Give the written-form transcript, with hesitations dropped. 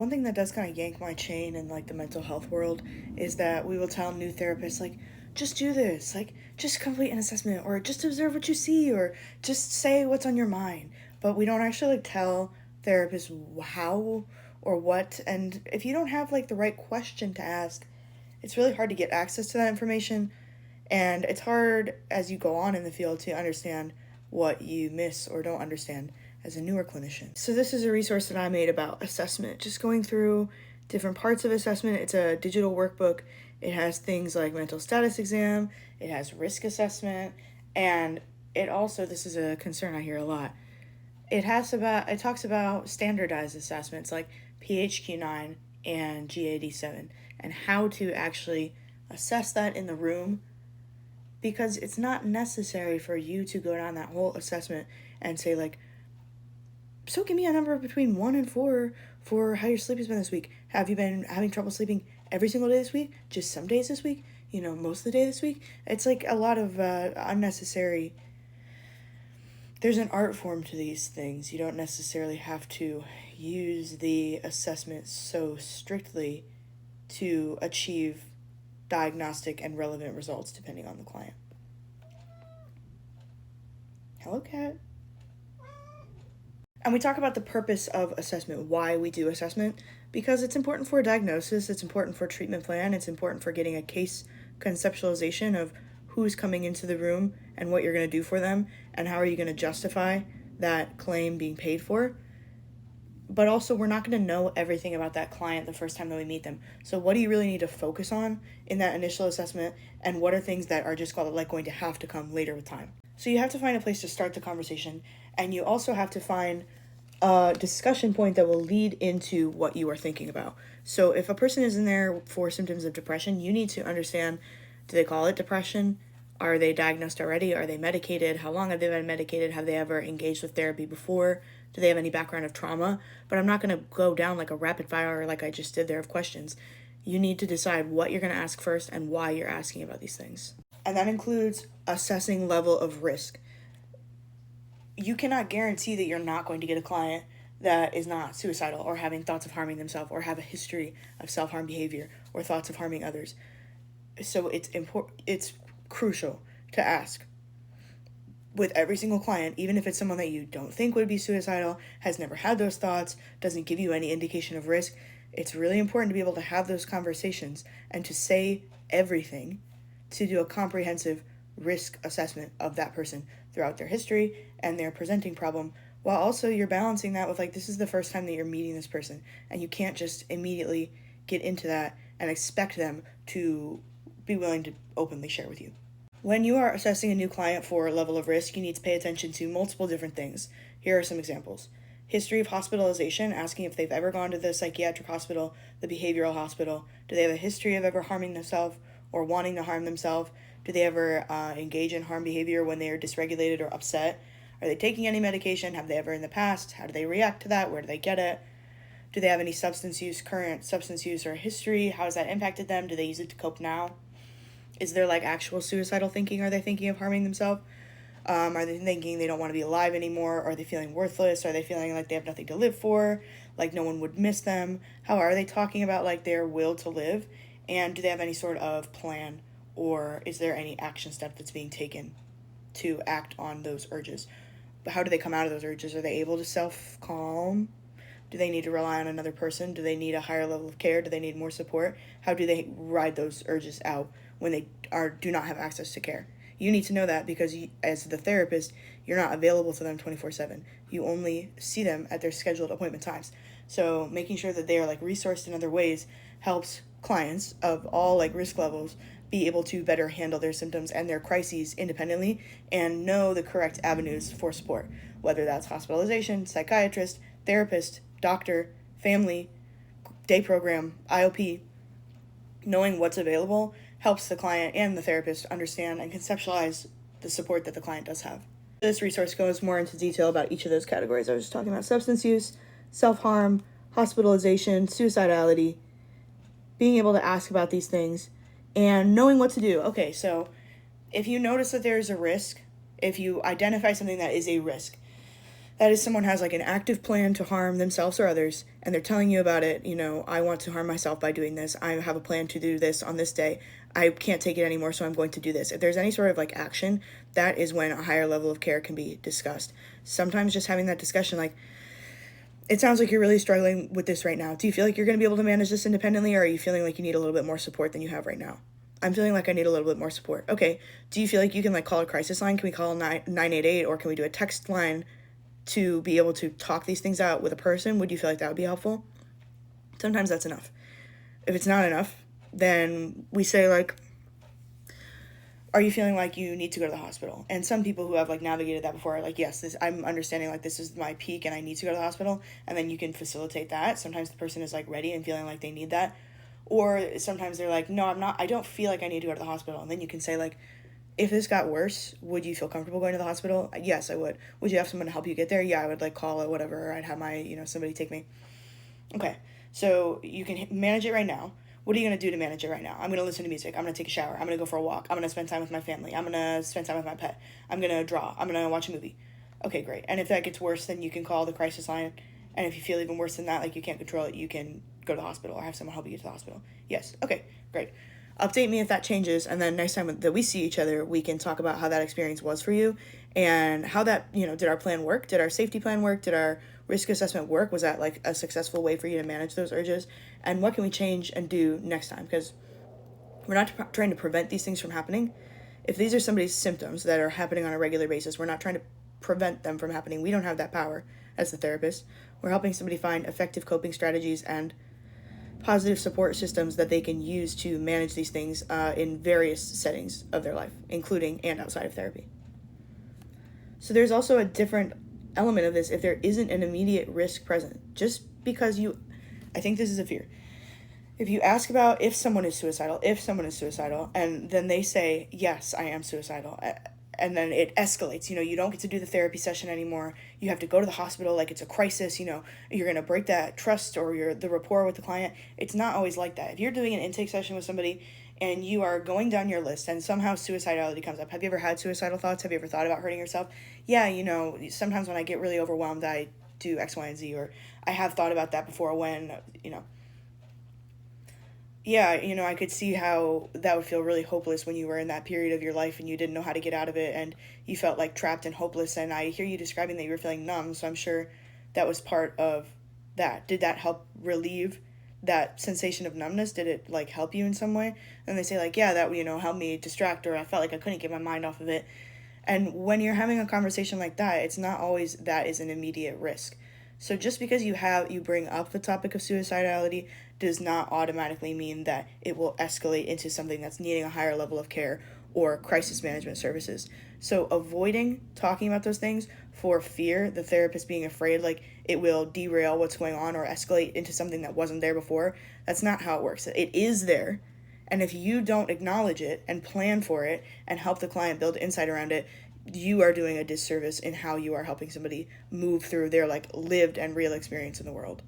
One thing that does kind of yank my chain in like the mental health world is that we will tell new therapists like, just do this, like just complete an assessment or just observe what you see or just say what's on your mind. But we don't actually like tell therapists how or what, and if you don't have like the right question to ask, it's really hard to get access to that information, and it's hard as you go on in the field to understand what you miss or don't understand as a newer clinician. So this is a resource that I made about assessment, just going through different parts of assessment. It's a digital workbook. It has things like mental status exam, it has risk assessment, and it also, this is a concern I hear a lot, it talks about standardized assessments like PHQ-9 and GAD-7 and how to actually assess that in the room, because it's not necessary for you to go down that whole assessment and say like, so give me a number between 1 and 4 for how your sleep has been this week. Have you been having trouble sleeping every single day this week? Just some days this week? Most of the day this week? It's like a lot of unnecessary. There's an art form to these things. You don't necessarily have to use the assessment so strictly to achieve diagnostic and relevant results depending on the client. Hello, cat. And we talk about the purpose of assessment, why we do assessment, because it's important for a diagnosis, it's important for a treatment plan, it's important for getting a case conceptualization of who's coming into the room and what you're going to do for them and how are you going to justify that claim being paid for. But also, we're not going to know everything about that client the first time that we meet them. So what do you really need to focus on in that initial assessment, and what are things that are just called like going to have to come later with time? So you have to find a place to start the conversation, and you also have to find a discussion point that will lead into what you are thinking about. So if a person is in there for symptoms of depression, you need to understand, do they call it depression? Are they diagnosed already? Are they medicated? How long have they been medicated? Have they ever engaged with therapy before? Do they have any background of trauma? But I'm not going to go down like a rapid fire like I just did there of questions. You need to decide what you're going to ask first and why you're asking about these things. And that includes assessing level of risk. You cannot guarantee that you're not going to get a client that is not suicidal or having thoughts of harming themselves or have a history of self-harm behavior or thoughts of harming others. So it's crucial to ask with every single client, even if it's someone that you don't think would be suicidal, has never had those thoughts, doesn't give you any indication of risk. It's really important to be able to have those conversations and to say everything, to do a comprehensive risk assessment of that person throughout their history and their presenting problem, while also you're balancing that with like, this is the first time that you're meeting this person, and you can't just immediately get into that and expect them to be willing to openly share with you. When you are assessing a new client for a level of risk, you need to pay attention to multiple different things. Here are some examples. History of hospitalization, asking if they've ever gone to the psychiatric hospital, the behavioral hospital. Do they have a history of ever harming themselves or wanting to harm themselves? Do they ever engage in harm behavior when they are dysregulated or upset? Are they taking any medication? Have they ever in the past? How do they react to that? Where do they get it? Do they have any current substance use or history? How has that impacted them? Do they use it to cope now? Is there like actual suicidal thinking? Are they thinking of harming themselves? Are they thinking they don't want to be alive anymore? Are they feeling worthless? Are they feeling like they have nothing to live for? Like no one would miss them? How are they talking about like their will to live? And do they have any sort of plan, or is there any action step that's being taken to act on those urges? But how do they come out of those urges? Are they able to self-calm? Do they need to rely on another person? Do they need a higher level of care? Do they need more support? How do they ride those urges out when they do not have access to care? You need to know that, because as the therapist, you're not available to them 24/7. You only see them at their scheduled appointment times. So making sure that they are like resourced in other ways helps clients of all like risk levels be able to better handle their symptoms and their crises independently and know the correct avenues for support, whether that's hospitalization, psychiatrist, therapist, doctor, family, day program, IOP. Knowing what's available helps the client and the therapist understand and conceptualize the support that the client does have. This resource goes more into detail about each of those categories. I was just talking about substance use, self-harm, hospitalization, suicidality, being able to ask about these things, and knowing what to do. Okay, so if you notice that there is a risk, if you identify something that is a risk, That is someone has like an active plan to harm themselves or others, and they're telling you about it. I want to harm myself by doing this. I have a plan to do this on this day. I can't take it anymore, so I'm going to do this. If there's any sort of like action, that is when a higher level of care can be discussed. Sometimes just having that discussion, like, it sounds like you're really struggling with this right now. Do you feel like you're going to be able to manage this independently, or are you feeling like you need a little bit more support than you have right now? I'm feeling like I need a little bit more support. Okay. Do you feel like you can like call a crisis line? Can we call 988, or can we do a text line to be able to talk these things out with a person? Would you feel like that would be helpful? Sometimes that's enough. If it's not enough, then we say like, are you feeling like you need to go to the hospital? And some people who have like navigated that before are like, yes, I'm understanding like this is my peak and I need to go to the hospital. And then you can facilitate that. Sometimes the person is like ready and feeling like they need that. Or sometimes they're like, no, I don't feel like I need to go to the hospital. And then you can say like, if this got worse, would you feel comfortable going to the hospital? Yes, I would. Would you have someone to help you get there? Yeah, I would like call it, whatever. Or I'd have my, somebody take me. Okay, so you can manage it right now. What are you going to do to manage it right now? I'm going to listen to music. I'm going to take a shower. I'm going to go for a walk. I'm going to spend time with my family. I'm going to spend time with my pet. I'm going to draw. I'm going to watch a movie. Okay, great. And if that gets worse, then you can call the crisis line. And if you feel even worse than that, like you can't control it, you can go to the hospital or have someone help you get to the hospital. Yes. Okay, great. Update me if that changes. And then next time that we see each other, we can talk about how that experience was for you and how that, did our plan work? Did our safety plan work? Did our risk assessment work? Was that like a successful way for you to manage those urges? And what can we change and do next time? Because we're not trying to prevent these things from happening. If these are somebody's symptoms that are happening on a regular basis, we're not trying to prevent them from happening. We don't have that power as the therapist. We're helping somebody find effective coping strategies and positive support systems that they can use to manage these things in various settings of their life, including and outside of therapy. So there's also a different element of this if there isn't an immediate risk present. Just because I think this is a fear. If you ask about if someone is suicidal, and then they say, yes, I am suicidal, and then it escalates, you don't get to do the therapy session anymore, you have to go to the hospital like it's a crisis, you're going to break that trust or the rapport with the client. It's not always like that. If you're doing an intake session with somebody and you are going down your list and somehow suicidality comes up, have you ever had suicidal thoughts? Have you ever thought about hurting yourself? Yeah, sometimes when I get really overwhelmed, I do X, Y, and Z, or I have thought about that before when, yeah, I could see how that would feel really hopeless when you were in that period of your life and you didn't know how to get out of it and you felt like trapped and hopeless. And I hear you describing that you were feeling numb, so I'm sure that was part of that. Did that help relieve that sensation of numbness? Did it like help you in some way? And they say like, yeah, that helped me distract, or I felt like I couldn't get my mind off of it. And when you're having a conversation like that, it's not always that is an immediate risk. So just because you bring up the topic of suicidality does not automatically mean that it will escalate into something that's needing a higher level of care or crisis management services. So avoiding talking about those things for fear, the therapist being afraid like it will derail what's going on or escalate into something that wasn't there before, that's not how it works. It is there. And if you don't acknowledge it and plan for it and help the client build insight around it, you are doing a disservice in how you are helping somebody move through their like lived and real experience in the world.